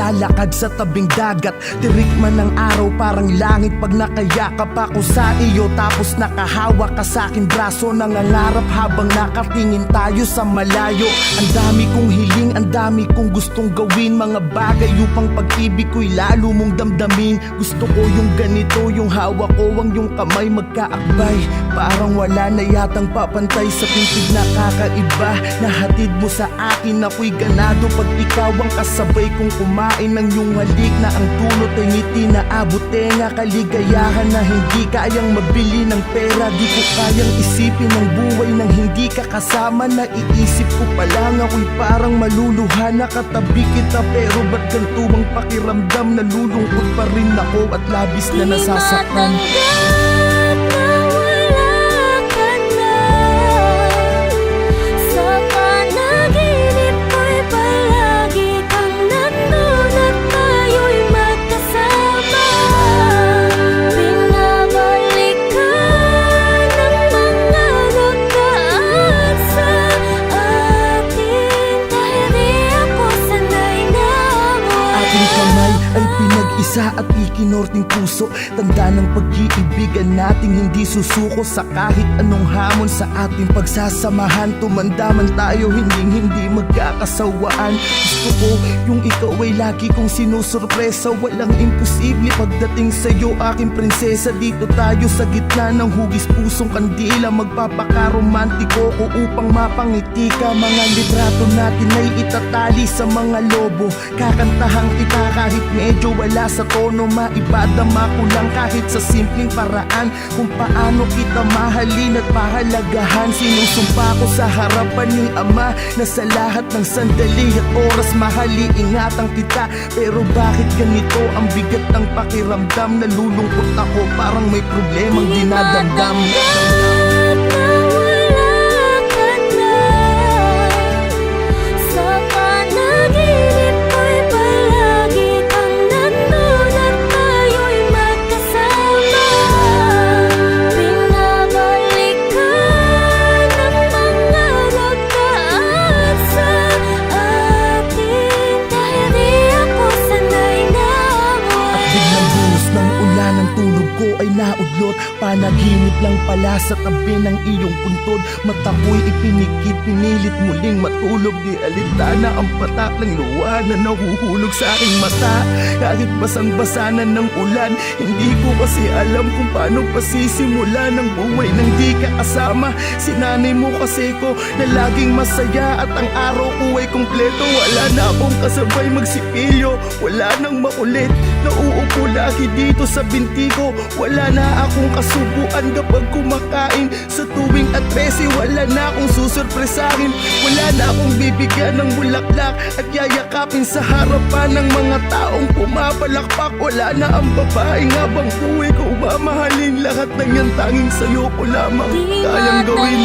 naglalakad sa tabing dagat. Tirik man ng araw parang langit pag nakayakap ako sa iyo. Tapos nakahawak ka sa aking braso, nangangarap habang nakatingin tayo sa malayo. Ang dami kong hiling, ang dami kong gustong gawin, mga bagay upang pag-ibig ko'y lalo mong damdamin. Gusto ko yung ganito, yung hawak ko ang yung kamay magkaakbay. Parang wala na yatang papantay sa pintig na kakaiba. Nahatid mo sa akin, ako'y ganado pag ikaw ang kasabay kong kumain ng iyong halik na ang dulot ay ngiti na abot tenga. Kaligayahan na hindi kayang mabili ng pera. Di ko kayang isipin ang buhay nang hindi ka kasama. Naiisip ko pa lang ako'y parang maluluha. Nakatabi kita pero ba't ganito ang pakiramdam? Nalulungkot pa rin ako at labis na nasasaktan. Ay pinag-isa at ikinorting puso, tanda ng pag-iibigan nating hindi susuko sa kahit anong hamon sa ating pagsasamahan. Tumanda man tayo, hindi magkakasawaan. Gusto ko yung ikaw ay lagi kong sinusurpresa. Walang imposible pagdating sa'yo, aking prinsesa. Dito tayo sa gitna ng hugis pusong kandila. Magpapaka-romantiko ko upang mapangiti ka. Mga litrato natin ay itatali sa mga lobo. Kakantahan kita kahit medyo wala sa tono. Maibadama ko lang kahit sa simpleng paraan kung paano kita mahalin at pahalagahan. Sinusumpa ko sa harapan ni Ama na sa lahat ng sandali at oras mahali ingatan kita. Pero bakit ganito ang bigat ng pakiramdam? Nalulungkot ako parang may problemang dinadamdam. Ay naudlot, panaginip lang pala sa tabi ng iyong puntod. Mata ko'y ipinikit, pinilit muling matulog. Di alintana ang patak ng luha na nahuhulog sa aking mata. Kahit basang-basa na ng ulan, hindi ko kasi alam kung paano pasisimula ng buhay nang di ka kasama. Sinanay mo kasi ko na laging masaya at ang araw ko ay kumpleto. Wala na akong kasabay magsipilyo, wala nang makulit. Nauupo lagi dito sa binti ko. Wala na akong kasubuan kapag kumakain. Sa tuwing at 13, wala na akong susurpresahin. Wala na akong bibigyan ng bulaklak at yayakapin sa harapan ng mga taong pumapalakpak. Wala na ang babaeng habang buhay ko mamahalin. Lahat ng yan tanging sa'yo ko lamang kayang gawin.